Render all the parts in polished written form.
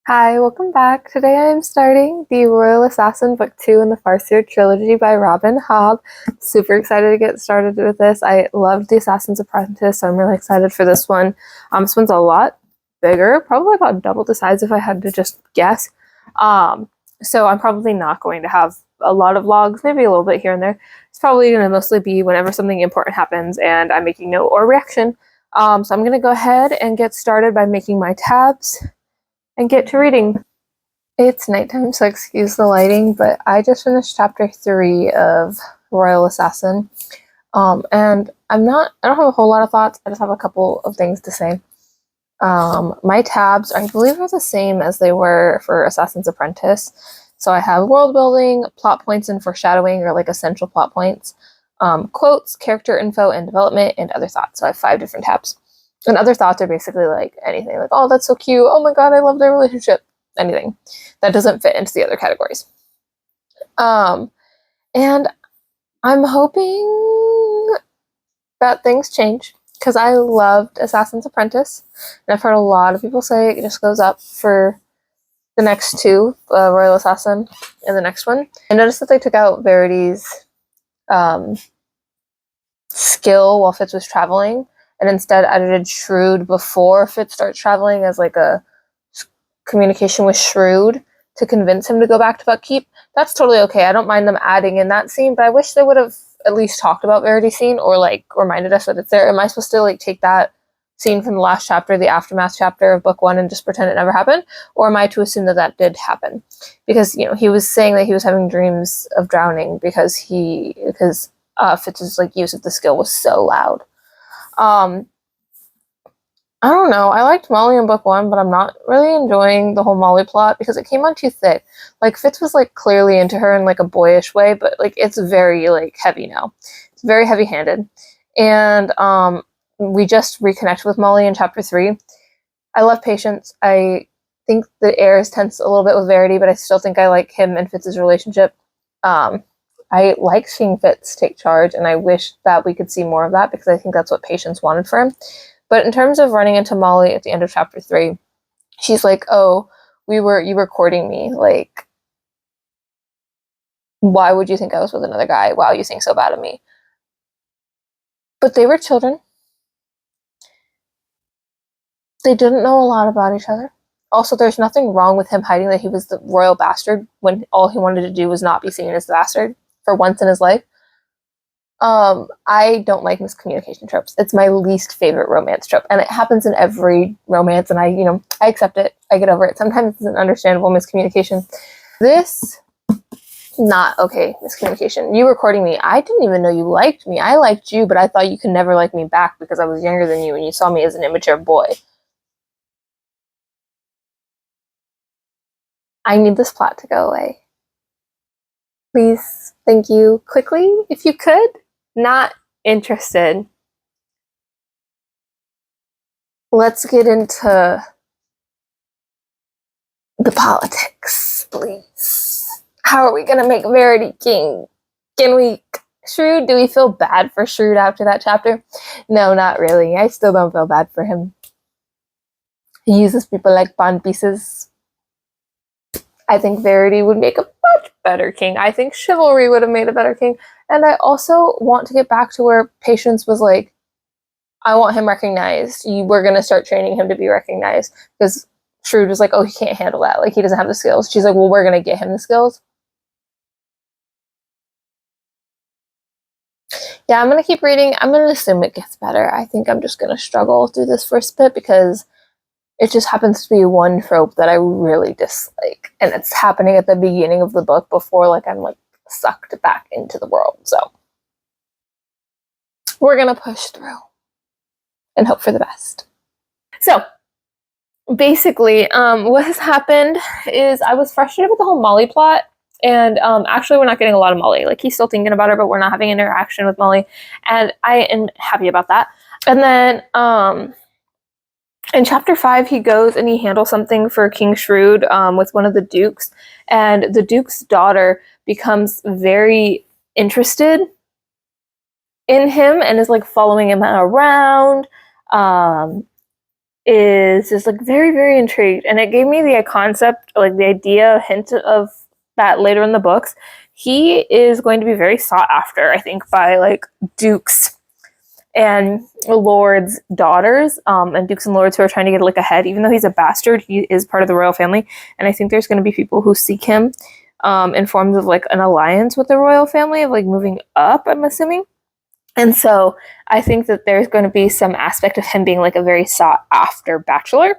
Hi, welcome back. Today I am starting the Royal Assassin Book 2 in the Farseer Trilogy by Robin Hobb. Super excited to get started with this. I loved The Assassin's Apprentice, so I'm really excited for this one. This one's a lot bigger, probably about double the size if I had to just guess. So I'm probably not going to have a lot of vlogs, maybe a little bit here and there. It's probably going to mostly be whenever something important happens and I'm making note or reaction. So I'm going to go ahead and get started by making my tabs and get to reading. It's nighttime, so excuse the lighting, but I just finished chapter 3 of Royal Assassin. And I don't have a whole lot of thoughts, I just have a couple of things to say. My tabs, I believe, are the same as they were for Assassin's Apprentice. So I have world building, plot points and foreshadowing, or like essential plot points, quotes, character info and development, and other thoughts. So I have 5 different tabs. And other thoughts are basically like anything, like, oh, that's so cute, oh my god, I love their relationship, anything that doesn't fit into the other categories. And I'm hoping that things change, because I loved Assassin's Apprentice, and I've heard a lot of people say it just goes up for the next 2, Royal Assassin and the next one. I noticed that they took out Verity's skill while Fitz was traveling, and instead edited Shrewd before Fitz starts traveling as like a communication with Shrewd to convince him to go back to Buckkeep. That's totally okay. I don't mind them adding in that scene, but I wish they would have at least talked about Verity's scene or like reminded us that it's there. Am I supposed to like take that scene from the last chapter, the aftermath chapter of book 1, and just pretend it never happened? Or am I to assume that that did happen? Because, you know, he was saying that he was having dreams of drowning because Fitz's like use of the skill was so loud. I don't know. I liked Molly in book 1, but I'm not really enjoying the whole Molly plot because it came on too thick. Like, Fitz was like clearly into her in like a boyish way, but like it's very like heavy now. It's very heavy-handed. And we just reconnected with Molly in chapter 3. I love Patience. I think the air is tense a little bit with Verity, but I still think I like him and Fitz's relationship. I like seeing Fitz take charge, and I wish that we could see more of that because I think that's what Patience wanted for him. But in terms of running into Molly at the end of chapter 3, she's like, oh, you were courting me. Like, why would you think I was with another guy? Wow, you think so bad of me. But they were children. They didn't know a lot about each other. Also, there's nothing wrong with him hiding that he was the royal bastard when all he wanted to do was not be seen as the bastard for once in his life. I don't like miscommunication tropes. It's my least favorite romance trope, and it happens in every romance, and I accept it. I get over it. Sometimes it's an understandable miscommunication. This, not okay miscommunication. You were courting me. I didn't even know you liked me. I liked you, but I thought you could never like me back because I was younger than you, and you saw me as an immature boy. I need this plot to go away. Please, thank you. Quickly, if you could. Not interested. Let's get into the politics, please. How are we gonna make Verity king? Shrewd, do we feel bad for Shrewd after that chapter? No, not really. I still don't feel bad for him. He uses people like pawn pieces. I think Verity would make a much better king. I think Chivalry would have made a better king. And I also want to get back to where Patience was like, I want him recognized. We're going to start training him to be recognized. Because Shrewd was like, oh, he can't handle that. Like, he doesn't have the skills. She's like, well, we're going to get him the skills. Yeah, I'm going to keep reading. I'm going to assume it gets better. I think I'm just going to struggle through this first bit because it just happens to be one trope that I really dislike. And it's happening at the beginning of the book before like I'm like sucked back into the world. So we're going to push through and hope for the best. So basically, what has happened is I was frustrated with the whole Molly plot. And actually, we're not getting a lot of Molly. Like, he's still thinking about her, but we're not having interaction with Molly. And I am happy about that. And then in chapter 5, he goes and he handles something for King Shrewd with one of the dukes. And the duke's daughter becomes very interested in him and is like following him around. is just like very, very intrigued, and it gave me the concept, like the idea, hint of that later in the books. He is going to be very sought after, I think, by like dukes and lords' daughters, and dukes and lords who are trying to get like ahead. Even though he's a bastard, he is part of the royal family, and I think there's going to be people who seek him in forms of like an alliance with the royal family, of like moving up, I'm assuming. And so I think that there's going to be some aspect of him being like a very sought after bachelor.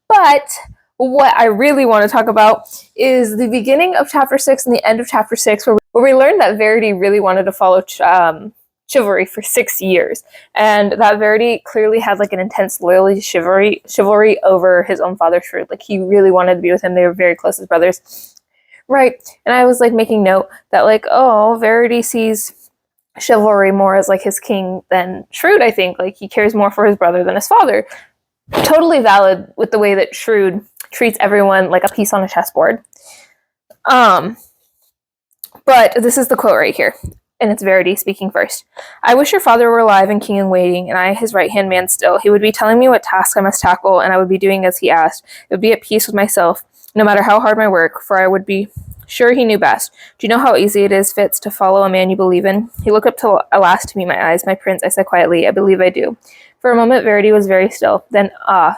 But what I really want to talk about is the beginning of chapter 6 and the end of chapter 6, where we learned that Verity really wanted to follow chivalry for 6 years, and that Verity clearly had like an intense loyalty to chivalry over his own father, Shrew. Like, he really wanted to be with him. They were very close as brothers. Right. And I was like making note that like, oh, Verity sees chivalry more as like his king than Shrewd, I think. Like, he cares more for his brother than his father. Totally valid with the way that Shrewd treats everyone like a piece on a chessboard. But this is the quote right here, and it's Verity speaking first. I wish your father were alive and king in waiting, and I his right-hand man still. He would be telling me what task I must tackle, and I would be doing as he asked. It would be at peace with myself, no matter how hard my work, for I would be sure he knew best. Do you know how easy it is, Fitz, to follow a man you believe in? He looked up to last to meet my eyes. My prince, I said quietly, I believe I do. For a moment, Verity was very still. Then,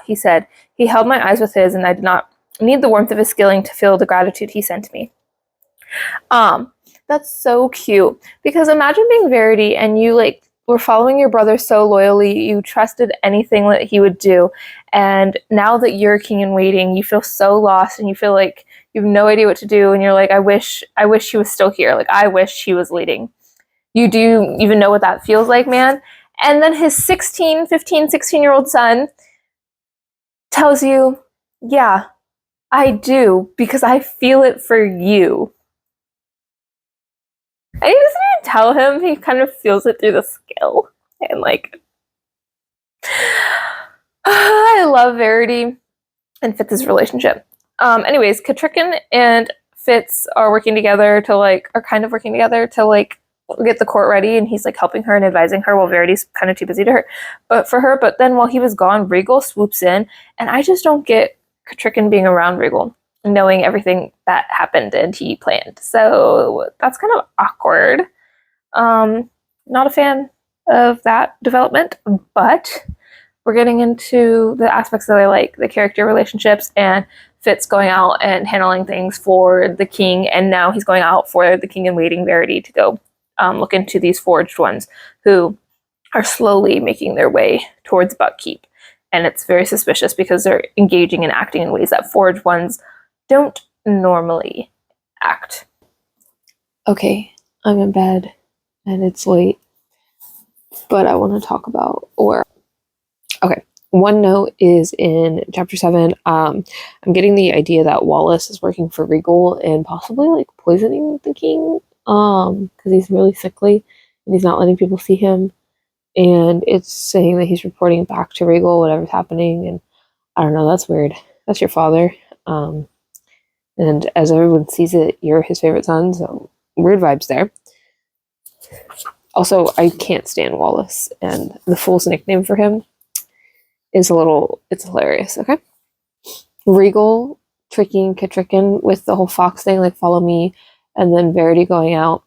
he said. He held my eyes with his, and I did not need the warmth of his skilling to feel the gratitude he sent me. That's so cute. Because imagine being Verity and you like were following your brother so loyally, you trusted anything that he would do, and now that you're king in waiting, you feel so lost and you feel like you have no idea what to do, and you're like, I wish he was still here. Like, I wish he was leading. You do even know what that feels like, man? And then his 16-year-old son tells you, yeah, I do, because I feel it for you. And he doesn't even tell him, he kind of feels it through the skill. And like, I love Verity and Fitz's relationship. Anyways, Katrikin and Fitz are working together to like, get the court ready, and he's like helping her and advising her while Verity's kind of too busy for her. But then while he was gone, Regal swoops in, and I just don't get Katrikin being around Regal, knowing everything that happened and he planned. So that's kind of awkward. Not a fan of that development, but we're getting into the aspects that I like, the character relationships, and Fitz going out and handling things for the king, and now he's going out for the king in waiting, Verity, to go look into these forged ones who are slowly making their way towards Buckkeep. And it's very suspicious because they're engaging and acting in ways that forged ones don't normally act. Okay, I'm in bed and it's late, but I want to talk about Okay, one note is in chapter 7. I'm getting the idea that Wallace is working for Regal and possibly like poisoning the king, because he's really sickly and he's not letting people see him, and it's saying that he's reporting back to Regal whatever's happening, and I don't know, that's weird. That's your father, and as everyone sees it, you're his favorite son, so weird vibes there. Also, I can't stand Wallace, and the fool's nickname for him is it's hilarious. Okay, Regal tricking Katrikin with the whole fox thing, like follow me, and then Verity going out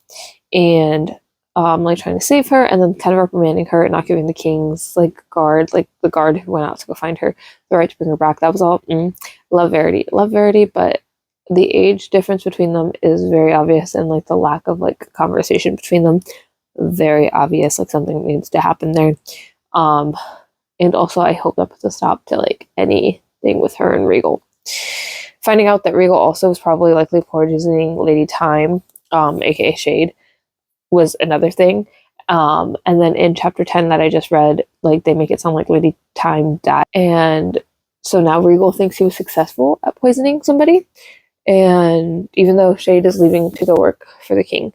and like trying to save her, and then kind of reprimanding her and not giving the king's like guard, like the guard who went out to go find her, the right to bring her back. That was all. Love Verity, but the age difference between them is very obvious, and like the lack of like conversation between them, very obvious. Like something needs to happen there. And also, I hope that puts a stop to like anything with her and Regal. Finding out that Regal also was probably likely poisoning Lady Time, aka Shade, was another thing. And then in chapter 10 that I just read, like they make it sound like Lady Time died. And so now Regal thinks he was successful at poisoning somebody. And even though Shade is leaving to go work for the king,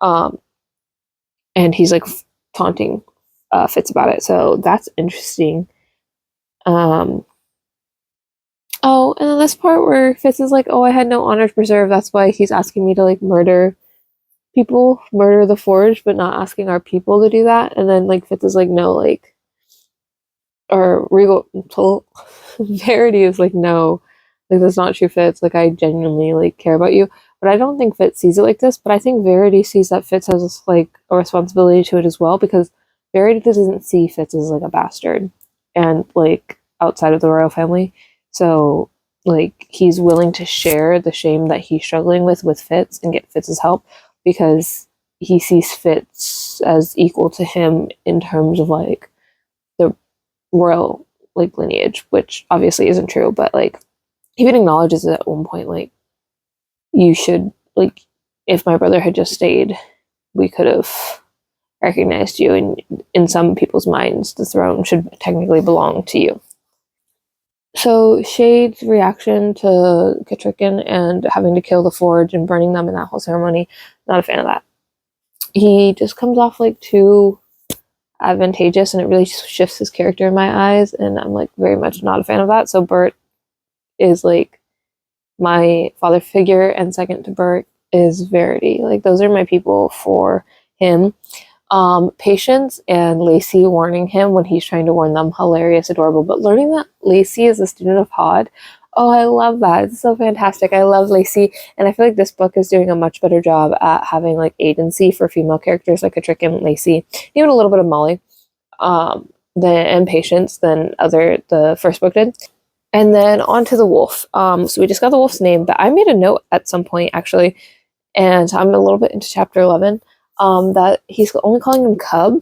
and he's like taunting Fitz about it. So that's interesting. Oh, and then this part where Fitz is like, oh, I had no honor to preserve. That's why he's asking me to like murder the Forge, but not asking our people to do that. And then like Fitz is like, no, like or Regal told Verity is like, no, like that's not true, Fitz. Like I genuinely like care about you. But I don't think Fitz sees it like this, but I think Verity sees that Fitz has like a responsibility to it as well, because Verity doesn't see Fitz as like a bastard and like outside of the royal family. So like he's willing to share the shame that he's struggling with Fitz and get Fitz's help, because he sees Fitz as equal to him in terms of like the royal like lineage, which obviously isn't true, but like even acknowledges it at one point, like you should like, if my brother had just stayed, we could have recognized you, and in some people's minds the throne should technically belong to you. So Shade's reaction to Katrikin and having to kill the forge and burning them in that whole ceremony, not a fan of that. He just comes off like too advantageous, and it really shifts his character in my eyes, and I'm like very much not a fan of that. So Bert is like my father figure, and second to Bert is Verity. Like those are my people for him. Patience and Lacey warning him when he's trying to warn them, hilarious, adorable. But learning that Lacey is a student of Hod, oh, I love that. It's so fantastic. I love Lacey, and I feel like this book is doing a much better job at having like agency for female characters like Katrick and Lacey, even a little bit of Molly, and Patience than the first book did. And then on to the wolf. So we just got the wolf's name, but I made a note at some point actually, and I'm a little bit into chapter 11, that he's only calling him Cub.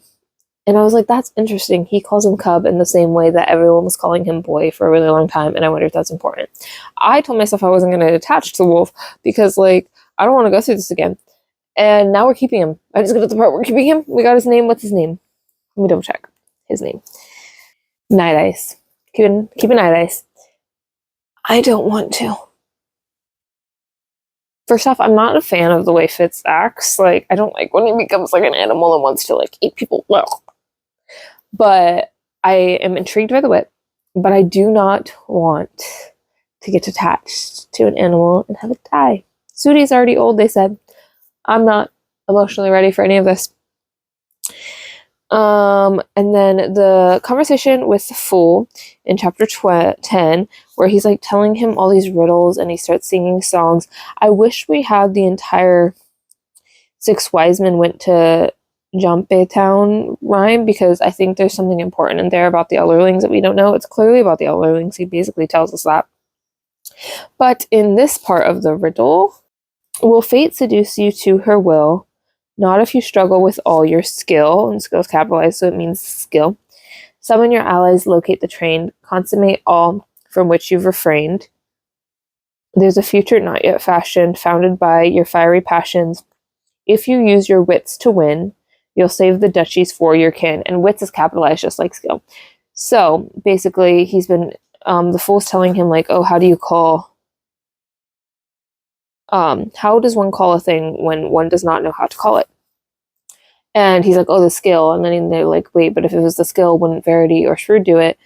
And I was like, that's interesting. He calls him Cub in the same way that everyone was calling him Boy for a really long time, and I wonder if that's important. I told myself I wasn't going to attach to the wolf because, like, I don't want to go through this again. And now we're keeping him. I just got to the part we're keeping him. We got his name. What's his name? Let me double check. His name. Night Ice. Keep an Night Ice. I don't want to. First off, I'm not a fan of the way Fitz acts. Like, I don't like when he becomes like an animal and wants to like eat people. Well, but I am intrigued by the wit. But I do not want to get attached to an animal and have it die. Sudi's already old, they said. I'm not emotionally ready for any of this. And then the conversation with the fool in chapter 10, where he's like telling him all these riddles and he starts singing songs. I wish we had the entire Six Wise Men Went to Jumpe Town rhyme, because I think there's something important in there about the Elderlings that we don't know. It's clearly about the Elderlings. He basically tells us that. But in this part of the riddle, will fate seduce you to her will? Not if you struggle with all your skill, and skill is capitalized, so it means skill. Summon your allies, locate the train, consummate all from which you've refrained. There's a future not yet fashioned, founded by your fiery passions. If you use your wits to win, you'll save the duchies for your kin. And wits is capitalized just like skill. So basically, he's been, the fool's telling him, like, oh, how do you call, how does one call a thing when one does not know how to call it? And he's like, oh, the skill. And then they're like, wait, but if it was the skill, wouldn't Verity or Shrew do it?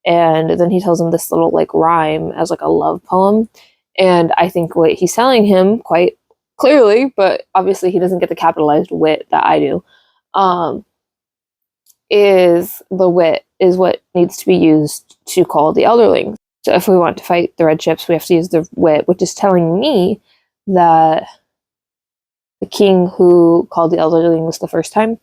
And then he tells him this little like rhyme as like a love poem. And I think what he's telling him quite clearly, but obviously he doesn't get the capitalized wit that I do, is the wit is what needs to be used to call the Elderlings. So if we want to fight the red ships, we have to use the wit, which is telling me that the king who called the Elderlings the first time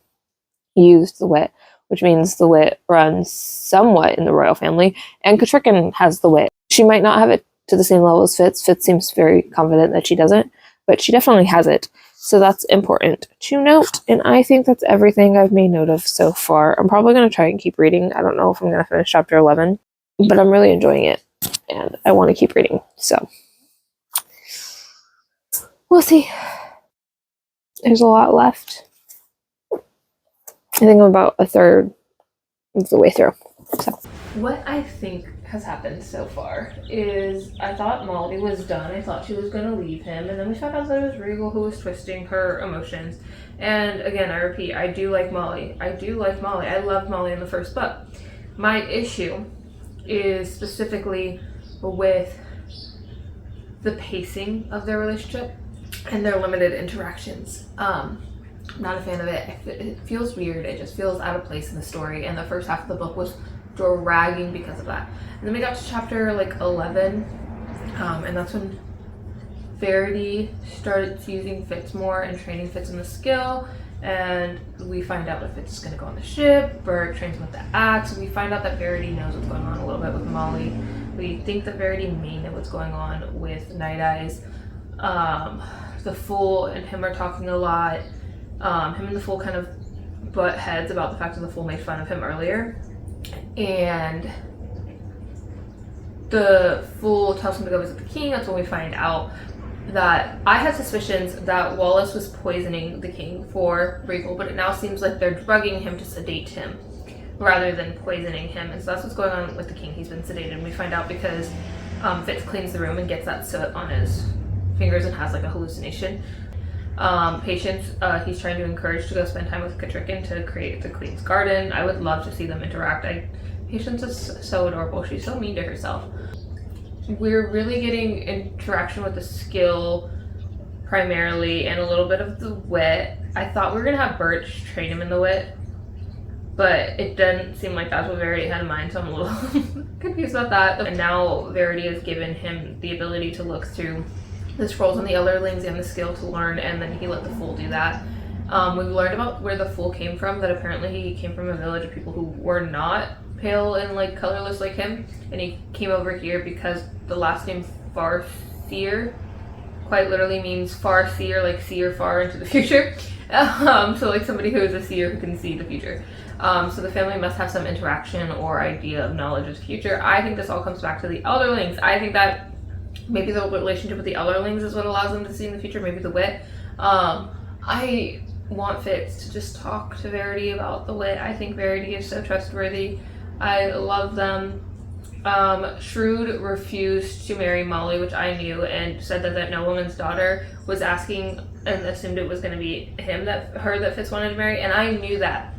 used the wit, which means the wit runs somewhat in the royal family, and Katrikin has the wit. She might not have it to the same level as Fitz. Fitz seems very confident that she doesn't, but she definitely has it. So that's important to note, and I think that's everything I've made note of so far. I'm probably going to try and keep reading. I don't know if I'm going to finish chapter 11, but I'm really enjoying it, and I want to keep reading, so we'll see. There's a lot left. I think I'm about a third of the way through. So what I think has happened so far is I thought Molly was done. I thought she was going to leave him, and then we found out that it was Regal who was twisting her emotions. And again, I repeat, I do like Molly. I loved Molly in the first book. My issue is specifically with the pacing of their relationship and their limited interactions. Not a fan of it. It feels weird. It just feels out of place in the story. And the first half of the book was dragging because of that. And then we got to chapter like 11, and that's when Verity started using Fitz more and training Fitz in the skill, and we find out that Fitz is going to go on the ship. Bert trains him with the axe, and we find out that Verity knows what's going on a little bit with Molly. We think that Verity may know what's going on with Night Eyes. The Fool and him are talking a lot. Him and the Fool kind of butt heads about the fact that the Fool made fun of him earlier, and the Fool tells him to go visit the king. That's when we find out that I had suspicions that Wallace was poisoning the king for Regal, but it now seems like they're drugging him to sedate him rather than poisoning him. And so that's what's going on with the king. He's been sedated, and we find out because Fitz cleans the room and gets that soot on his fingers and has like a hallucination. Patience, he's trying to encourage to go spend time with Katrikin to create the Queen's Garden. I would love to see them interact. Patience is so adorable. She's so mean to herself. We're really getting interaction with the skill primarily and a little bit of the wit. I thought we were gonna have Birch train him in the wit, but it doesn't seem like that's what Verity had in mind, so I'm a little confused about that. And now Verity has given him the ability to look through the scrolls on the Elderlings and the skill to learn, and then he let the Fool do that. We've learned about where the Fool came from, that apparently he came from a village of people who were not pale and like colorless like him, and he came over here because the last name Farseer quite literally means far seer, like seer far into the future. So like somebody who is a seer who can see the future. So the family must have some interaction or idea of knowledge of the future. I think this all comes back to the Elderlings. I think that maybe the relationship with the Elderlings is what allows them to see in the future, maybe the wit. I want Fitz to just talk to Verity about the wit. I think Verity is so trustworthy. I love them. Shrewd refused to marry Molly, which I knew, and said that no woman's daughter was asking and assumed it was going to be him that Fitz wanted to marry, and I knew that.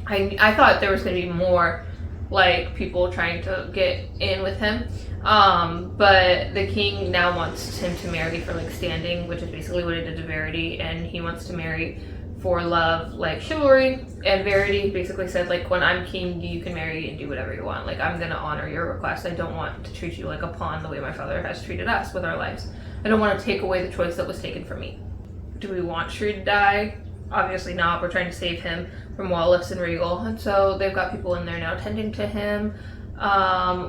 I thought there was going to be more like people trying to get in with him, but the king now wants him to marry for like standing, which is basically what he did to Verity, and he wants to marry for love, like chivalry. And Verity basically said, like, when I'm king, you can marry and do whatever you want. Like, I'm gonna honor your request. I don't want to treat you like a pawn the way my father has treated us with our lives. I don't want to take away the choice that was taken from me. Do we want Shrew to die? Obviously not. We're trying to save him from Wallace and Regal, and so they've got people in there now tending to him.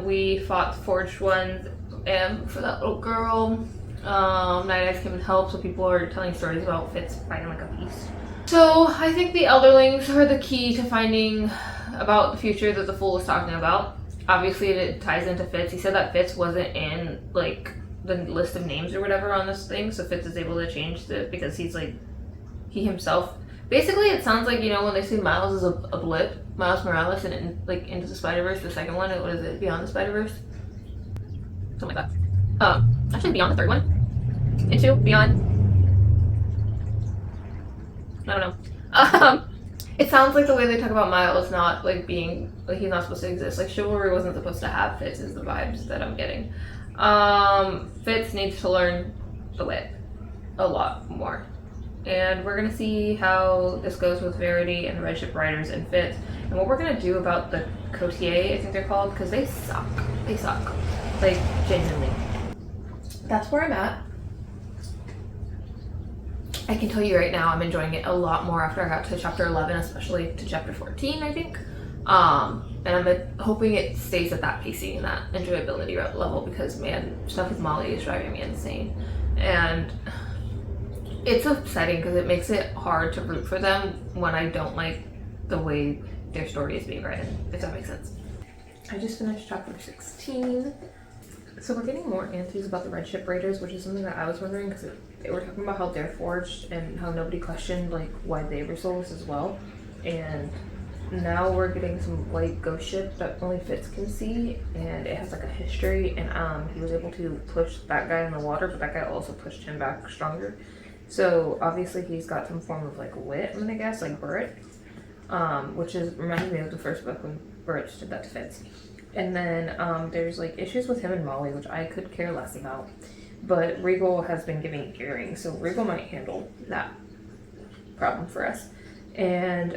We fought the Forged Ones and for that little girl. Night Eyes came and helped, so people are telling stories about Fitz fighting like a beast. So I think the Elderlings are the key to finding about the future that the Fool was talking about. Obviously it ties into Fitz. He said that Fitz wasn't in like the list of names or whatever on this thing, so Fitz is able to change it because he's like, he himself. Basically it sounds like, you know, when they say Miles is a blip, Miles Morales and like Into the Spider-Verse, the second one, what is it, Beyond the Spider-Verse? Something like that. Actually Beyond the third one. Into, Beyond. I don't know. It sounds like the way they talk about Miles not like being, like he's not supposed to exist. Like chivalry wasn't supposed to have Fitz is the vibes that I'm getting. Fitz needs to learn the wit a lot more. And we're gonna see how this goes with Verity and the Red Ship Riders and Fitz. And what we're gonna do about the Cotier, I think they're called, because they suck. They suck. Like, genuinely. That's where I'm at. I can tell you right now, I'm enjoying it a lot more after I got to chapter 11, especially to chapter 14, I think. And I'm hoping it stays at that pacing and that enjoyability level because, man, stuff with Molly is driving me insane. And it's upsetting because it makes it hard to root for them when I don't like the way their story is being written, if that makes sense. I just finished chapter 16. So we're getting more answers about the Red Ship Raiders, which is something that I was wondering because they were talking about how they're forged and how nobody questioned like why they were souls as well. And now we're getting some white ghost ship that only Fitz can see, and it has like a history, and he was able to push that guy in the water, but that guy also pushed him back stronger. So obviously he's got some form of like wit, I'm gonna guess, like Burrit, which is reminds me of the first book when Burrit did that to Fitz. And then there's like issues with him and Molly, which I could care less about. But Regal has been giving earrings, so Regal might handle that problem for us. And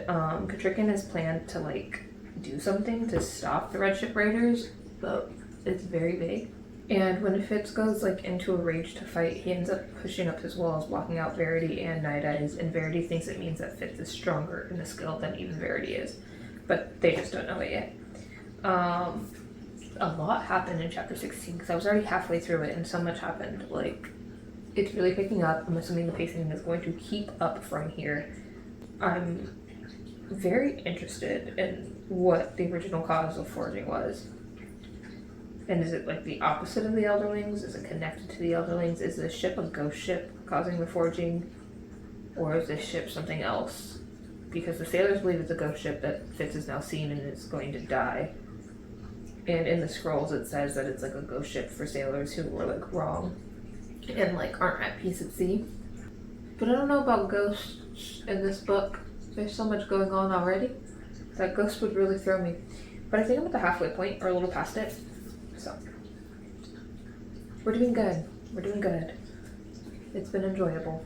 Katrikin has planned to like do something to stop the Red Ship Raiders, but it's very vague. And when Fitz goes like into a rage to fight, he ends up pushing up his walls, blocking out Verity and Night Eyes, and Verity thinks it means that Fitz is stronger in the skill than even Verity is. But they just don't know it yet. A lot happened in chapter 16 because I was already halfway through it and so much happened. Like, it's really picking up. I'm assuming the pacing is going to keep up from here. I'm very interested in what the original cause of forging was. And is it like the opposite of the Elderlings? Is it connected to the Elderlings? Is this ship a ghost ship causing the forging? Or is this ship something else? Because the sailors believe it's a ghost ship that Fitz has now seen and is going to die. And in the scrolls it says that it's like a ghost ship for sailors who were like wrong and like aren't at peace at sea. But I don't know about ghosts in this book. There's so much going on already that ghosts would really throw me. But I think I'm at the halfway point or a little past it. So we're doing good. We're doing good. It's been enjoyable.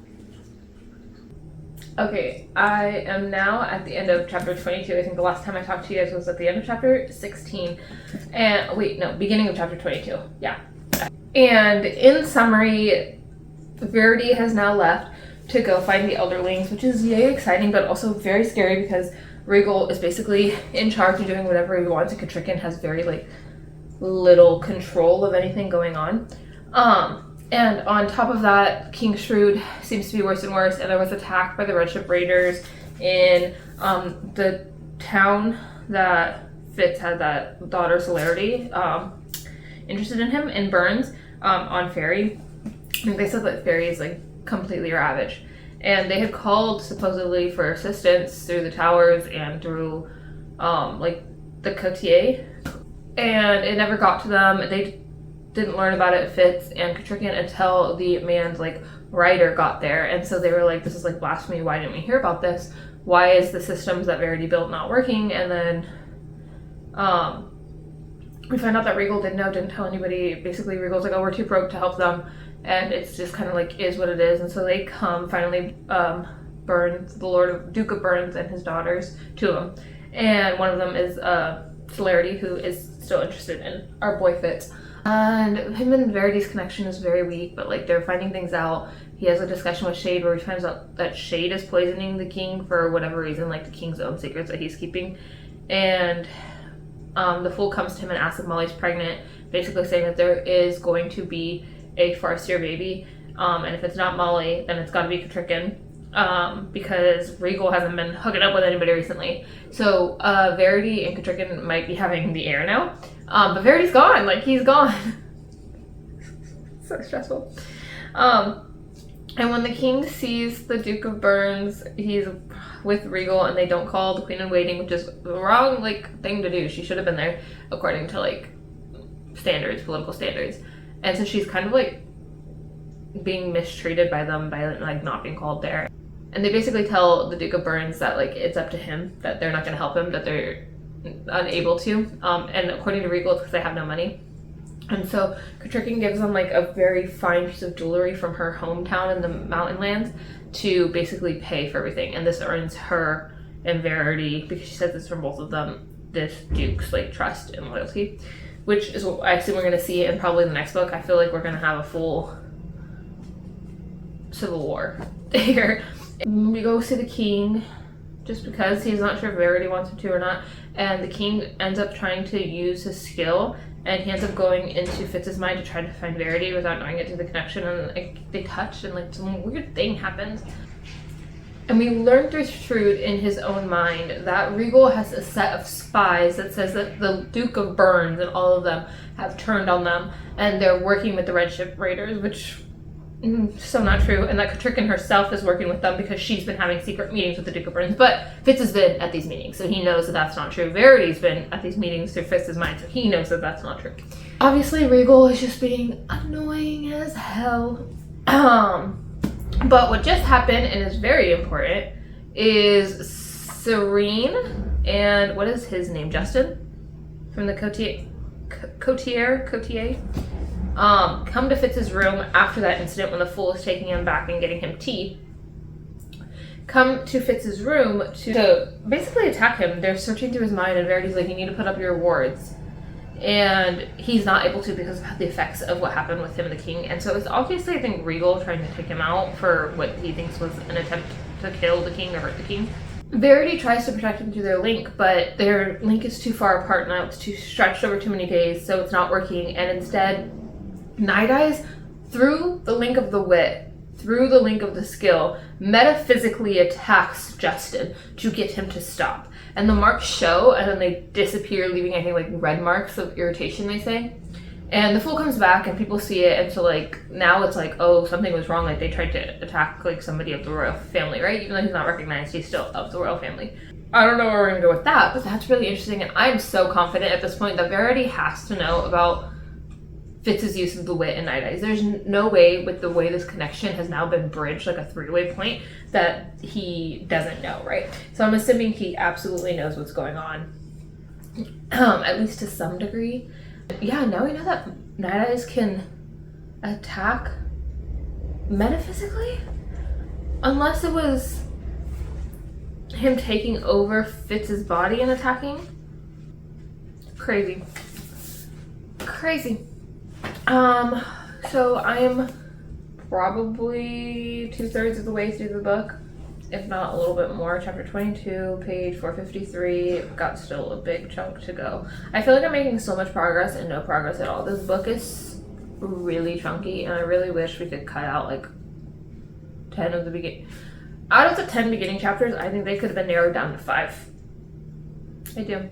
Okay, I am now at the end of chapter 22. I think the last time I talked to you guys was at the end of chapter 16. And wait, no, beginning of chapter 22. Yeah. And in summary, Verity has now left to go find the Elderlings, which is yay exciting, but also very scary because Regal is basically in charge of doing whatever he wants, and Katrikin has very like little control of anything going on. And on top of that, King Shrewd seems to be worse and worse, and there was attacked by the Red Ship Raiders in the town that Fitz had that daughter Celerity interested in him in Burns on Ferry. And they said that Ferry is like completely ravaged. And they had called supposedly for assistance through the towers and through like the cotier, and it never got to them. They didn't learn about it, Fitz and Katrikin, until the man's like writer got there, and so they were like, this is like blasphemy, why didn't we hear about this? Why is the systems that Verity built not working? And then we find out that Regal didn't tell anybody. Basically Regal's like, oh, we're too broke to help them, and it's just kind of like is what it is. And so they come finally, Burns, the Duke of Burns and his daughters, two of them, and one of them is Celerity, who is still interested in our boy Fitz. And him and Verity's connection is very weak, but like they're finding things out. He has a discussion with Shade where he finds out that Shade is poisoning the king for whatever reason, like the king's own secrets that he's keeping. And the Fool comes to him and asks if Molly's pregnant, basically saying that there is going to be a Farseer baby, and if it's not Molly, then it's got to be Katrikin, because Regal hasn't been hooking up with anybody recently. So Verity and Katrikin might be having the heir now. But Verity's gone, like he's gone. So stressful. And when the king sees the Duke of Burns, he's with Regal and they don't call the Queen in Waiting, which is the wrong like thing to do. She should have been there according to like standards, political standards. And so she's kind of like being mistreated by them by like not being called there. And they basically tell the Duke of Burns that like it's up to him, that they're not going to help him, that they're unable to, and according to Regal, it's because they have no money. And so Katrikin gives them like a very fine piece of jewelry from her hometown in the mountain lands to basically pay for everything, and this earns her and Verity, because she says this from both of them, this Duke's like trust and loyalty, which is what I assume we're going to see in probably the next book. I feel like we're going to have a full civil war here. We go see the king just because he's not sure if Verity wants him to or not, and the king ends up trying to use his skill, and he ends up going into Fitz's mind to try to find Verity without knowing it through the connection, and like they touch and like some weird thing happens. And we learn through Shrewd in his own mind that Regal has a set of spies that says that the Duke of Burns and all of them have turned on them and they're working with the Red Ship Raiders, which so not true, and that Katrikin herself is working with them because she's been having secret meetings with the Duke of Burns, but Fitz has been at these meetings, so he knows that that's not true. Verity's been at these meetings through Fitz's mind, so he knows that that's not true. Obviously, Regal is just being annoying as hell. But what just happened, and is very important, is Serene and what is his name? Justin? From the Cotier? Come to Fitz's room after that incident when the Fool is taking him back and getting him tea. come to Fitz's room to basically attack him. They're searching through his mind, and Verity's like, you need to put up your wards. And he's not able to because of the effects of what happened with him and the king. And so it's obviously, I think, Regal trying to take him out for what he thinks was an attempt to kill the king or hurt the king. Verity tries to protect him through their link, but their link is too far apart now. It's too stretched over too many days, so it's not working. And instead, Night Eyes, through the link of the wit, through the link of the skill, metaphysically attacks Justin to get him to stop. And the marks show, and then they disappear, leaving, I think, like red marks of irritation, they say. And the Fool comes back, and people see it, and so, like, now it's like, oh, something was wrong. Like, they tried to attack, like, somebody of the royal family, right? Even though he's not recognized, he's still of the royal family. I don't know where we're going to go with that, but that's really interesting, and I'm so confident at this point that Verity has to know about Fitz's use of the wit and Night Eyes. There's no way, with the way this connection has now been bridged, like a three-way point, that he doesn't know, right? So I'm assuming he absolutely knows what's going on, at least to some degree. Yeah, now we know that Night Eyes can attack metaphysically, unless it was him taking over Fitz's body and attacking. Crazy. So I am probably 2/3 of the way through the book, if not a little bit more. Chapter 22, page 453. Got still a big chunk to go. I feel like I'm making so much progress and no progress at all. This book is really chunky, and I really wish we could cut out like 10 of the beginning. Out of the 10 beginning chapters, I think they could have been narrowed down to 5. I do.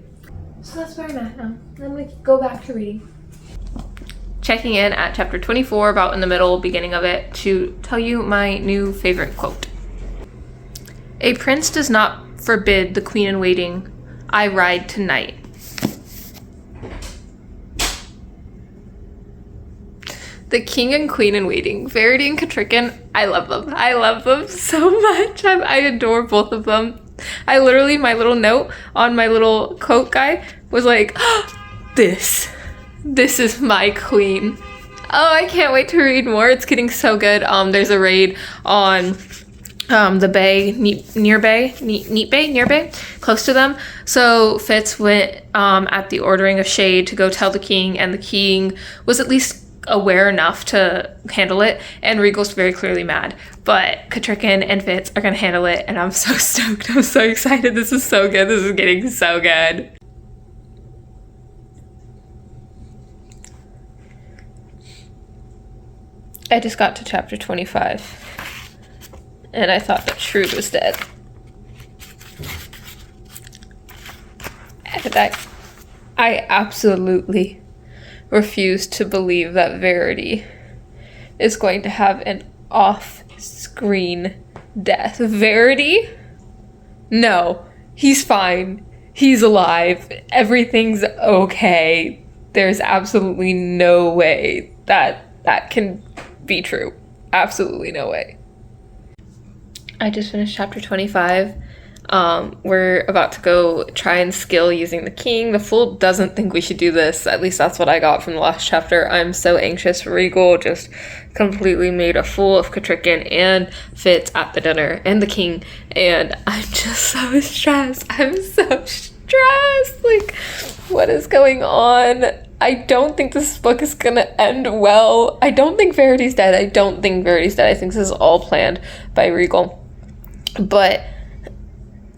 So that's where I'm at now. I'm gonna go back to reading. Checking in at chapter 24, about in the middle, beginning of it, to tell you my new favorite quote. A prince does not forbid the queen in waiting. I ride tonight. The king and queen in waiting. Verity and Catrican, I love them. I love them so much. I adore both of them. I literally, my little note on my little quote guy was like, this is my queen. Oh, I can't wait to read more. It's getting so good. There's a raid on the bay, near bay, close to them. So Fitz went at the ordering of Shade to go tell the king, and the king was at least aware enough to handle it, and Regal's very clearly mad. But Catrican and Fitz are gonna handle it, and I'm so stoked. I'm so excited. This is so good. This is getting so good. I just got to chapter 25, and I thought that Shrewd was dead. And I absolutely refuse to believe that Verity is going to have an off-screen death. Verity? No. He's fine. He's alive. Everything's okay. There's absolutely no way that can be true. Absolutely no way. I just finished chapter 25. We're about to go try and skill using the king. The Fool doesn't think we should do this. At least that's what I got from the last chapter. I'm so anxious. Regal just completely made a fool of Catrican and Fitz at the dinner, and the king, and I'm just so stressed. I'm so stressed. Like, what is going on? I don't think this book is gonna end well. I don't think Verity's dead. I think this is all planned by Regal. But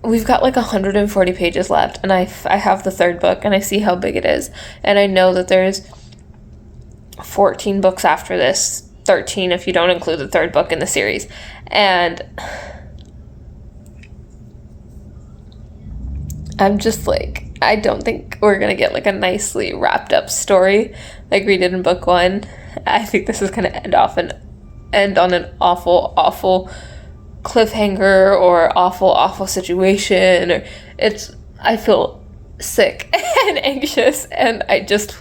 we've got like 140 pages left, and I have the third book, and I see how big it is, and I know that there's 14 books after this, 13 if you don't include the third book in the series, and I'm just like, I don't think we're gonna get like a nicely wrapped up story like we did in book 1. I think this is gonna end on an awful cliffhanger or awful situation, or I feel sick and anxious, and I just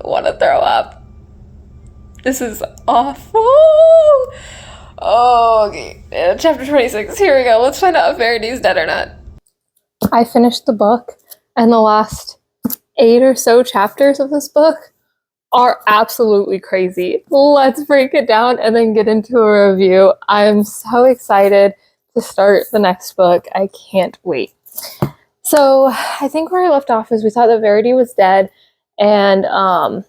want to throw up. This is awful. Oh, okay. Chapter 26, here we go. Let's find out if Verity's dead or not. I finished the book, and the last 8 or so chapters of this book are absolutely crazy. Let's break it down and then get into a review. I'm so excited to start the next book. I can't wait. So I think where I left off is we thought that Verity was dead, and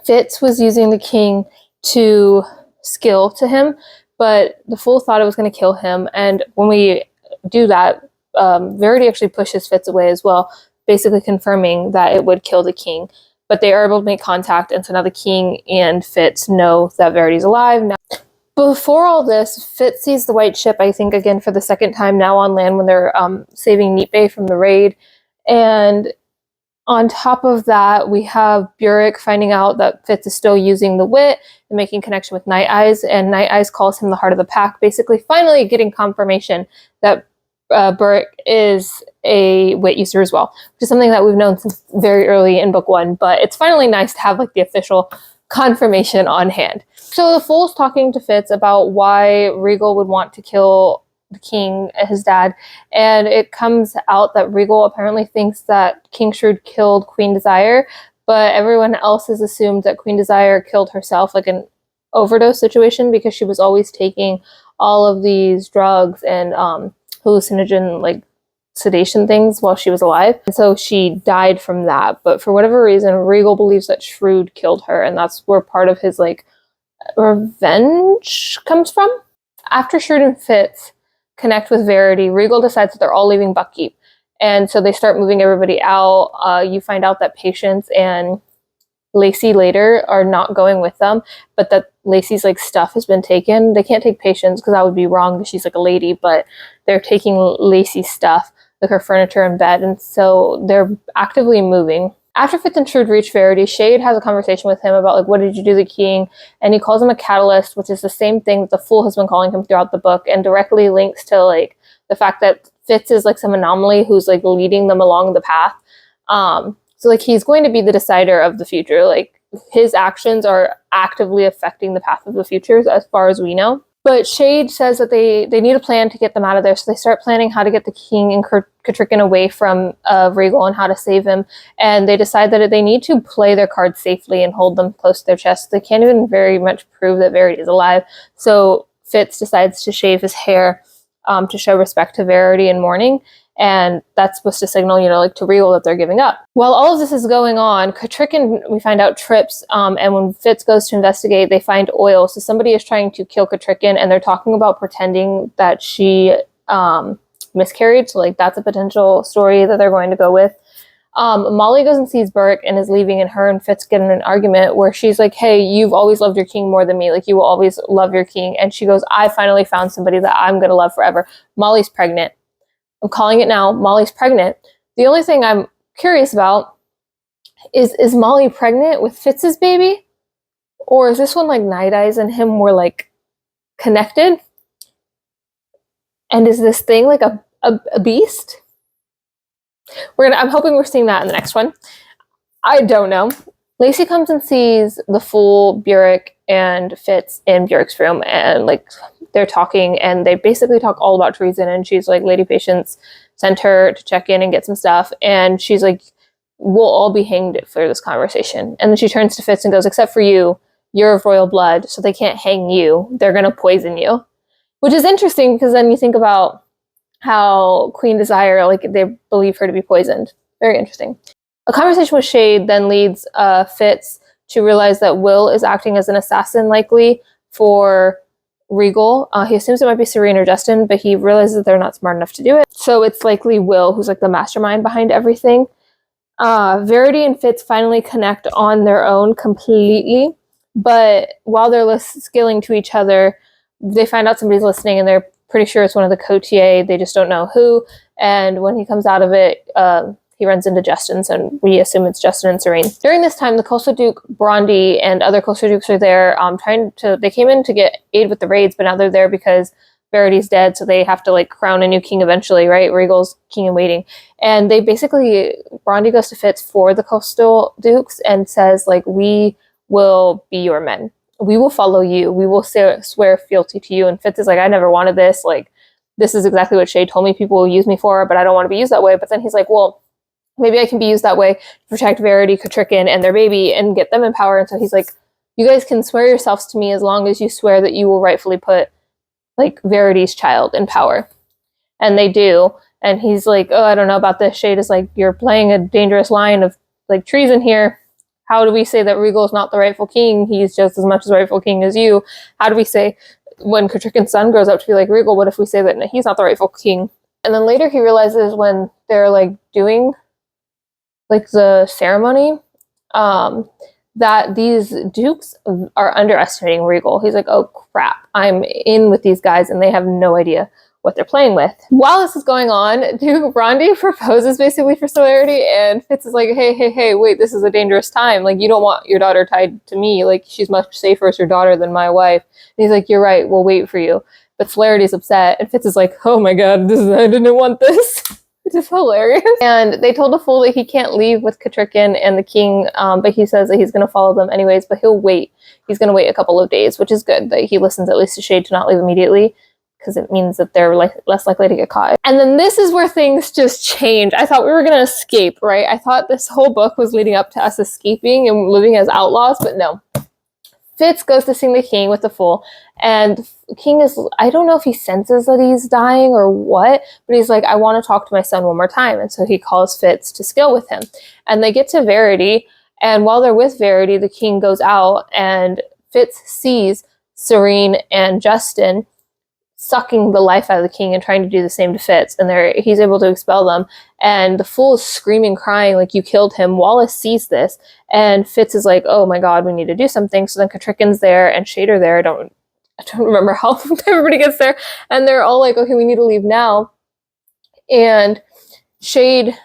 Fitz was using the king to skill to him, but the fool thought it was going to kill him. And when we do that, Verity actually pushes Fitz away as well, basically confirming that it would kill the king. But they are able to make contact, and so now the king and Fitz know that Verity's alive. Now, before all this, Fitz sees the white ship, I think, again for the second time now on land when they're saving Midway from the raid. And on top of that, we have Burek finding out that Fitz is still using the wit and making connection with Night Eyes, and Night Eyes calls him the heart of the pack, basically finally getting confirmation that Burek is a wit user as well, which is something that we've known since very early in book 1, but it's finally nice to have like the official confirmation on hand. So the fool's talking to Fitz about why Regal would want to kill the king, his dad, and it comes out that Regal apparently thinks that King Shrewd killed Queen Desire, but everyone else has assumed that Queen Desire killed herself, like an overdose situation, because she was always taking all of these drugs and hallucinogen, like sedation things while she was alive. And so she died from that. But for whatever reason, Regal believes that Shrewd killed her, and that's where part of his like revenge comes from. After Shrewd and Fitz connect with Verity, Regal decides that they're all leaving Buckkeep. And so they start moving everybody out. You find out that Patience and Lacey later are not going with them, but that Lacey's like stuff has been taken. They can't take Patience because that would be wrong because she's like a lady, but they're taking Lacey's stuff, like her furniture and bed, and so they're actively moving. After Fitz and Shrewd reach Verity, Shade has a conversation with him about like, what did you do to the king? And he calls him a catalyst, which is the same thing that the fool has been calling him throughout the book, and directly links to like the fact that Fitz is like some anomaly who's like leading them along the path. So like he's going to be the decider of the future. Like his actions are actively affecting the path of the future as far as we know. But Shade says that they need a plan to get them out of there. So they start planning how to get the king and Katrikin away from Regal and how to save him. And they decide that they need to play their cards safely and hold them close to their chest. They can't even very much prove that Verity is alive. So Fitz decides to shave his hair to show respect to Verity in mourning. And that's supposed to signal, you know, like to Regal that they're giving up. While all of this is going on, Katrikin, we find out, trips, and when Fitz goes to investigate, they find oil. So somebody is trying to kill Katrikin, and they're talking about pretending that she miscarried. So like that's a potential story that they're going to go with. Molly goes and sees Burke and is leaving, and her and Fitz get in an argument where she's like, hey, you've always loved your king more than me. Like you will always love your king. And she goes, I finally found somebody that I'm going to love forever. Molly's pregnant. I'm calling it now. Molly's pregnant. The only thing I'm curious about is Molly pregnant with Fitz's baby? Or is this one like Night Eyes and him were like connected? And is this thing like a beast? I'm hoping we're seeing that in the next one. I don't know. Lacey comes and sees the fool, Burek, and Fitz in Burek's room, and like they're talking, and they basically talk all about treason, and she's like, Lady Patience sent her to check in and get some stuff, and she's like, we'll all be hanged for this conversation. And then she turns to Fitz and goes, except for you, you're of royal blood, so they can't hang you, they're gonna poison you. Which is interesting, because then you think about how Queen Desire, like they believe her to be poisoned. Very interesting. A conversation with Shade then leads Fitz to realize that Will is acting as an assassin, likely for Regal. He assumes it might be Serene or Justin, but he realizes that they're not smart enough to do it. So it's likely Will who's like the mastermind behind everything. Verity and Fitz finally connect on their own completely, but while they're skilling to each other, they find out somebody's listening, and they're pretty sure it's one of the courtiers. They just don't know who. And when he comes out of it, he runs into Justin, so we assume it's Justin and Serene. During this time, the Coastal Duke, Brondy, and other Coastal Dukes are there they came in to get aid with the raids, but now they're there because Verity's dead, so they have to like crown a new king eventually, right? Regal's king in waiting. And they basically, Brondy goes to Fitz for the Coastal Dukes and says like, we will be your men. We will follow you. We will swear fealty to you. And Fitz is like, I never wanted this. Like, this is exactly what Shade told me people will use me for, but I don't want to be used that way. But then he's like, well, maybe I can be used that way to protect Verity, Katrikin, and their baby and get them in power. And so he's like, you guys can swear yourselves to me as long as you swear that you will rightfully put like Verity's child in power. And they do. And he's like, oh, I don't know about this. Shade is like, you're playing a dangerous line of like treason here. How do we say that Regal is not the rightful king? He's just as much as rightful king as you. How do we say when Katrikin's son grows up to be like Regal, what if we say that he's not the rightful king? And then later he realizes when they're like doing like the ceremony, that these dukes are underestimating Regal. He's like, oh crap, I'm in with these guys and they have no idea what they're playing with. While this is going on, Duke Rondi proposes basically for Celerity, and Fitz is like, hey, wait, this is a dangerous time. Like, you don't want your daughter tied to me. Like, she's much safer as your daughter than my wife. And he's like, you're right, we'll wait for you. But Celerity's upset, and Fitz is like, oh my god, I didn't want this. Which is hilarious. And they told the fool that he can't leave with Katrikin and the king, but he says that he's going to follow them anyways, but he'll wait. He's going to wait a couple of days, which is good, that he listens at least to Shade to not leave immediately, because it means that they're less likely to get caught. And then this is where things just change. I thought we were going to escape, right? I thought this whole book was leading up to us escaping and living as outlaws, but no. Fitz goes to sing the king with the fool, and King is, I don't know if he senses that he's dying or what, but he's like, I want to talk to my son one more time. And so he calls Fitz to skill with him. And they get to Verity, and while they're with Verity, the king goes out, and Fitz sees Serene and Justin sucking the life out of the king and trying to do the same to Fitz, and he's able to expel them, and the fool is screaming, crying like, you killed him. Wallace sees this, and Fitz is like, oh my god, we need to do something. So then Katrikin's there and Shade are there. I don't remember how everybody gets there, and they're all like, okay, we need to leave now. And Shade,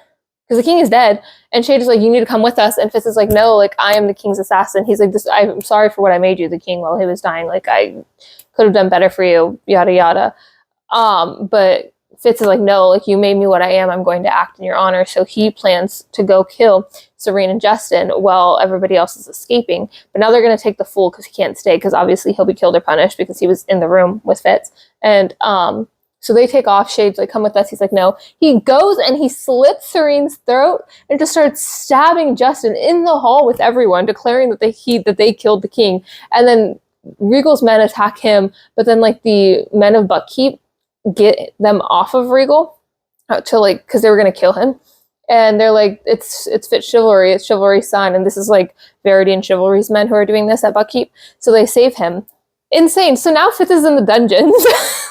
because the king is dead, and Shade is like, you need to come with us, and Fitz is like, no, like, I am the king's assassin. He's like, I'm sorry for what I made you, the king, while he was dying. Like, I could have done better for you, yada yada. But Fitz is like, no, like, you made me what I am, I'm going to act in your honor. So he plans to go kill Serene and Justin while everybody else is escaping. But now they're going to take the fool because he can't stay, because obviously he'll be killed or punished because he was in the room with Fitz. And so they take off. Shade's like, come with us. He's like, no. He goes and he slits Serene's throat and just starts stabbing Justin in the hall with everyone, declaring that they killed the king. And then Regal's men attack him, but then like the men of Buckkeep get them off of Regal to like, because they were going to kill him, and they're like, it's Fitz Chivalry, it's Chivalry's son, and this is like Verity and Chivalry's men who are doing this at Buckkeep. So they save him. Insane. So now Fitz is in the dungeons,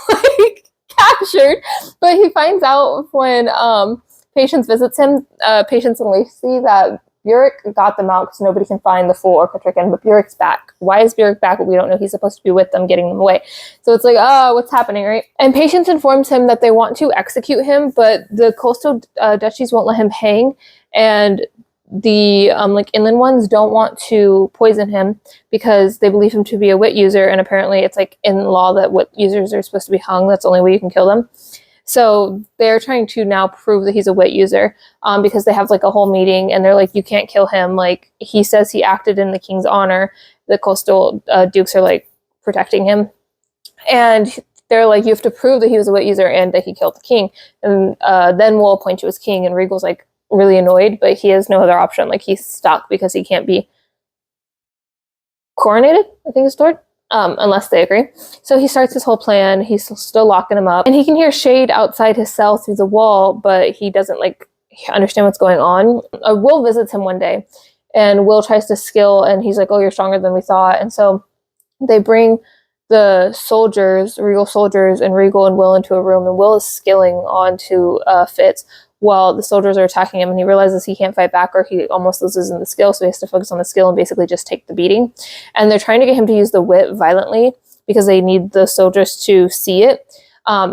like captured, but he finds out when Patience visits him, Patience and Lacey, that Burek got them out because nobody can find the fool or Katrikin, but Burek's back. Why is Burek back? We don't know. He's supposed to be with them, getting them away. So it's like, oh, what's happening, right? And Patience informs him that they want to execute him, but the coastal duchies won't let him hang, and the like inland ones don't want to poison him because they believe him to be a wit user, and apparently it's like in law that wit users are supposed to be hung. That's the only way you can kill them. So they're trying to now prove that he's a wit user, because they have like a whole meeting, and they're like, you can't kill him. Like, he says he acted in the king's honor. The coastal dukes are like protecting him, and they're like, you have to prove that he was a wit user and that he killed the king, and then we'll appoint you as king. And Regal's like really annoyed, but he has no other option. Like, he's stuck because he can't be coronated, I think it's the word. Unless they agree. So he starts his whole plan. He's still locking him up, and he can hear Shade outside his cell through the wall, but he doesn't like understand what's going on. Will visits him one day, and Will tries to skill, and he's like, oh, you're stronger than we thought. And so they bring the soldiers, Regal soldiers, and Regal and Will into a room, and Will is skilling onto Fitz while the soldiers are attacking him, and he realizes he can't fight back or he almost loses in the skill, so he has to focus on the skill and basically just take the beating. And they're trying to get him to use the wit violently because they need the soldiers to see it.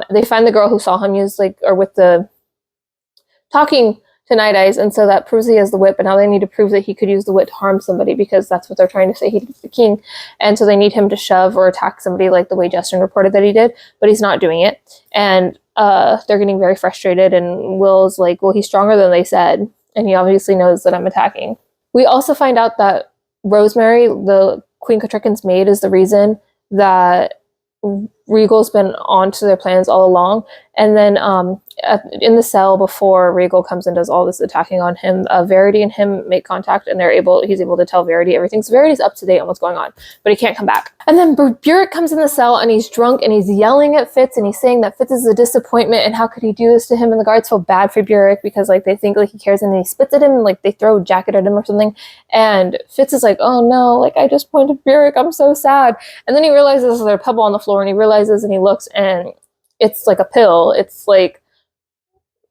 They find the girl who saw him use with the talking to Night Eyes, and so that proves he has the wit, but now they need to prove that he could use the wit to harm somebody because that's what they're trying to say he did to the king. And so they need him to shove or attack somebody like the way Justin reported that he did, but he's not doing it. And they're getting very frustrated, and Will's like, well, he's stronger than they said, and he obviously knows that I'm attacking. We also find out that Rosemary, the Queen Katrikin's maid, is the reason that Regal's been onto their plans all along. And then in the cell before Regal comes and does all this attacking on him, Verity and him make contact, and he's able to tell Verity everything. So Verity's up to date on what's going on, but he can't come back. And then Burek comes in the cell, and he's drunk, and he's yelling at Fitz, and he's saying that Fitz is a disappointment, and how could he do this to him? And the guards feel bad for Burek because like they think like he cares, and then he spits at him, and like they throw a jacket at him or something. And Fitz is like, oh no, like I just pointed Burek, I'm so sad. And then he realizes there's a pebble on the floor, and he realizes, and he looks, and it's like a pill. It's like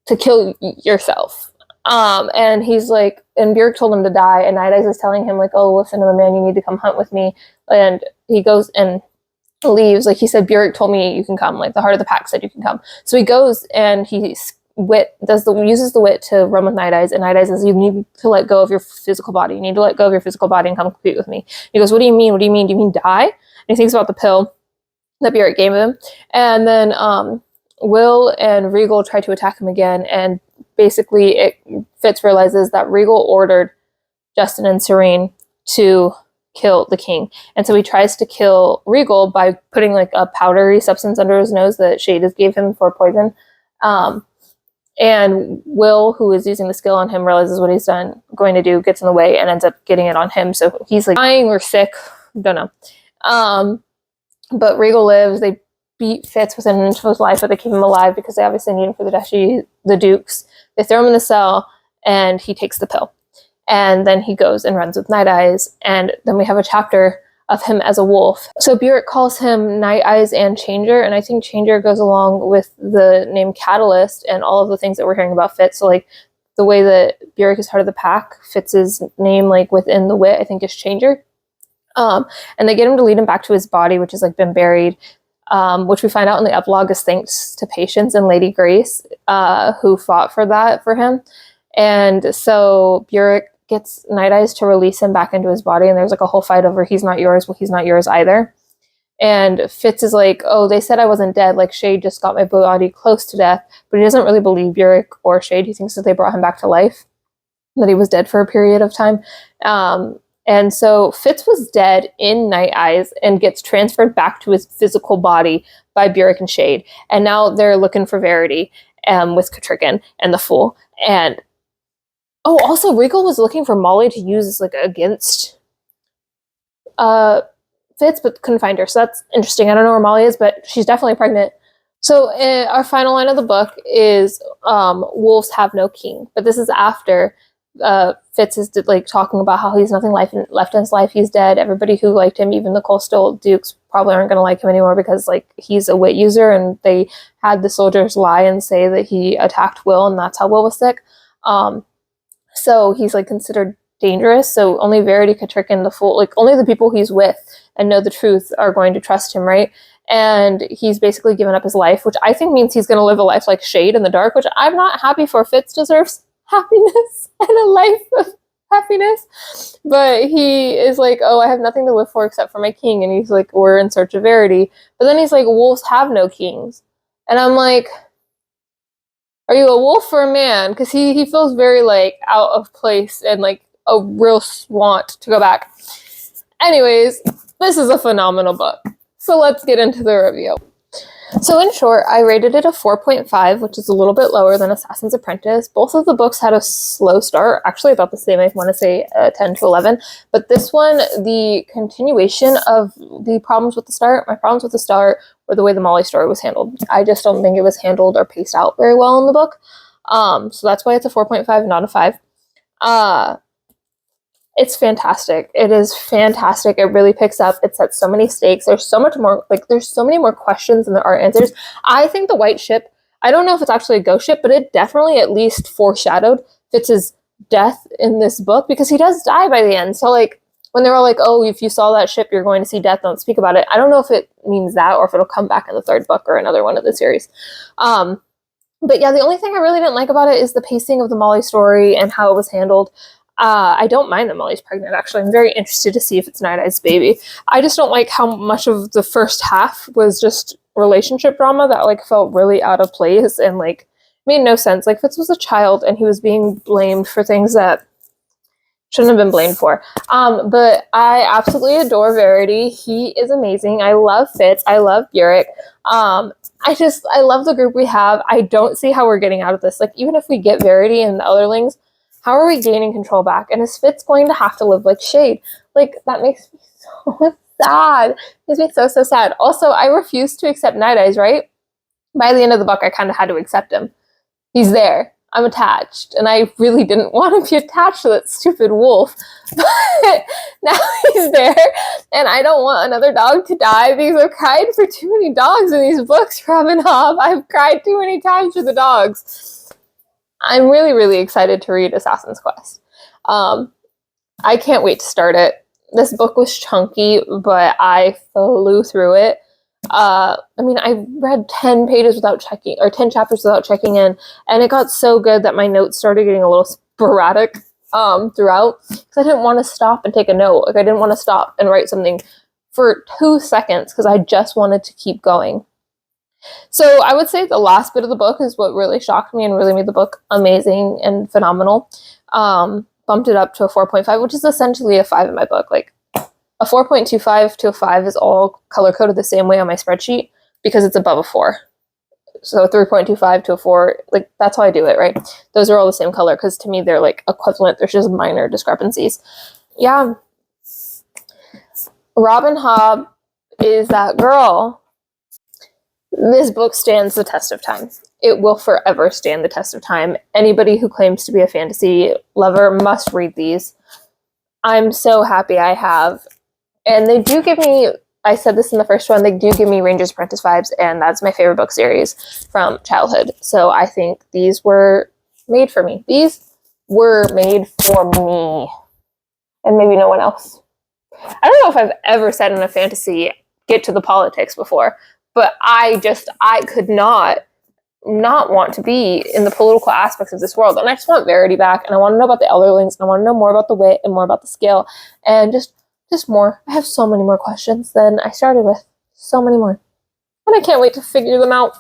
to kill yourself. And he's like, and Burek told him to die, and Night Eyes is telling him like, oh, listen to the man, you need to come hunt with me. And he goes and leaves. Like he said, Burek told me you can come, like the heart of the pack said you can come. So he goes and he uses the wit to run with Night Eyes, and Night Eyes says, you need to let go of your physical body. You need to let go of your physical body and come compete with me. He goes, what do you mean? What do you mean? Do you mean die? And he thinks about the pill that Burek gave him. And then Will and Regal try to attack him again, and basically Fitz realizes that Regal ordered Justin and Serene to kill the king, and so he tries to kill Regal by putting like a powdery substance under his nose that Shade has gave him for poison. And Will, who is using the skill on him, realizes what he's going to do, gets in the way, and ends up getting it on him. So he's like dying or sick, don't know. But Regal lives. They beat Fitz within an inch of his life, but they keep him alive because they obviously need him for the Dukes. They throw him in the cell, and he takes the pill. And then he goes and runs with Night Eyes, and then we have a chapter of him as a wolf. So Burek calls him Night Eyes and Changer, and I think Changer goes along with the name Catalyst and all of the things that we're hearing about Fitz. So like the way that Burek is heart of the pack, Fitz's name like within the wit, I think, is Changer. And they get him to lead him back to his body, which has like been buried. Which we find out in the epilogue is thanks to Patience and Lady Grace, who fought for that for him. And so Burek gets Night Eyes to release him back into his body, and there's like a whole fight over he's not yours, well, he's not yours either. And Fitz is like, oh, they said I wasn't dead, like Shade just got my body close to death, but he doesn't really believe Burek or Shade. He thinks that they brought him back to life, that he was dead for a period of time. And so Fitz was dead in Night Eyes and gets transferred back to his physical body by Burek and Shade. And now they're looking for Verity with Katrigan and the Fool. And also Regal was looking for Molly to use like against Fitz, but couldn't find her. So that's interesting. I don't know where Molly is, but she's definitely pregnant. So our final line of the book is wolves have no king. But this is after Fitz is like talking about how he's nothing left in his life. He's dead. Everybody who liked him, even the Coastal Dukes, probably aren't going to like him anymore because like he's a wit user, and they had the soldiers lie and say that he attacked Will, and that's how Will was sick. So he's like considered dangerous. So only Verity, Katrigan, the Fool, like only the people he's with and know the truth are going to trust him, right? And he's basically given up his life, which I think means he's going to live a life like Shade in the dark, which I'm not happy for. Fitz deserves happiness and a life of happiness, but he is like, oh, I have nothing to live for except for my king, and he's like, we're in search of Verity. But then he's like, wolves have no kings, and I'm like, are you a wolf or a man? Because he feels very like out of place and like a real want to go back. Anyways, this is a phenomenal book, so let's get into the review. So in short, I rated it a 4.5, which is a little bit lower than Assassin's Apprentice. Both of the books had a slow start, actually about the same, I want to say 10 to 11. But this one, the continuation of the problems with the start, my problems with the start were the way the Molly story was handled. I just don't think it was handled or paced out very well in the book. So that's why it's a 4.5, not a 5. It's fantastic. It is fantastic. It really picks up. It sets so many stakes. There's so much more, like there's so many more questions than there are answers. I think the white ship, I don't know if it's actually a ghost ship, but it definitely at least foreshadowed Fitz's death in this book, because he does die by the end. So like when they were like, oh, if you saw that ship, you're going to see death, don't speak about it. I don't know if it means that or if it'll come back in the third book or another one of the series. But yeah, the only thing I really didn't like about it is the pacing of the Molly story and how it was handled. I don't mind that Molly's pregnant, actually. I'm very interested to see if it's Night Eye's baby. I just don't like how much of the first half was just relationship drama that like felt really out of place and like made no sense. Like Fitz was a child and he was being blamed for things that shouldn't have been blamed for. But I absolutely adore Verity. He is amazing. I love Fitz. I love Burek. I love the group we have. I don't see how we're getting out of this. Like, even if we get Verity and the Elderlings, how are we gaining control back? And is Fitz going to have to live like Shade? Like, that makes me so sad. It makes me so, so sad. Also, I refuse to accept Night Eyes, right? By the end of the book, I kind of had to accept him. He's there. I'm attached. And I really didn't want to be attached to that stupid wolf. But now he's there. And I don't want another dog to die because I've cried for too many dogs in these books, Robin Hobb. I've cried too many times for the dogs. I'm really, really excited to read Assassin's Quest. I can't wait to start it. This book was chunky, but I flew through it. I read 10 pages without checking, or 10 chapters without checking in, and it got so good that my notes started getting a little sporadic throughout, because I didn't want to stop and take a note. Like, I didn't want to stop and write something for 2 seconds, because I just wanted to keep going. So I would say the last bit of the book is what really shocked me and really made the book amazing and phenomenal. Bumped it up to a 4.5, which is essentially a 5 in my book. Like, a 4.25 to a 5 is all color-coded the same way on my spreadsheet because it's above a 4. So 3.25 to a 4, like, that's how I do it, right? Those are all the same color because to me they're, like, equivalent. There's just minor discrepancies. Yeah. Robin Hobb is that girl. This book stands the test of time. It will forever stand the test of time. Anybody who claims to be a fantasy lover must read these. I'm so happy I have. And they do give me, I said this in the first one, they do give me Ranger's Apprentice vibes, and that's my favorite book series from childhood. So I think these were made for me. These were made for me. And maybe no one else. I don't know if I've ever said in a fantasy, get to the politics before, but I could not want to be in the political aspects of this world. And I just want Verity back, and I want to know about the Elderlings, and I want to know more about the wit and more about the skill, and just more. I have so many more questions than I started with. So many more. And I can't wait to figure them out.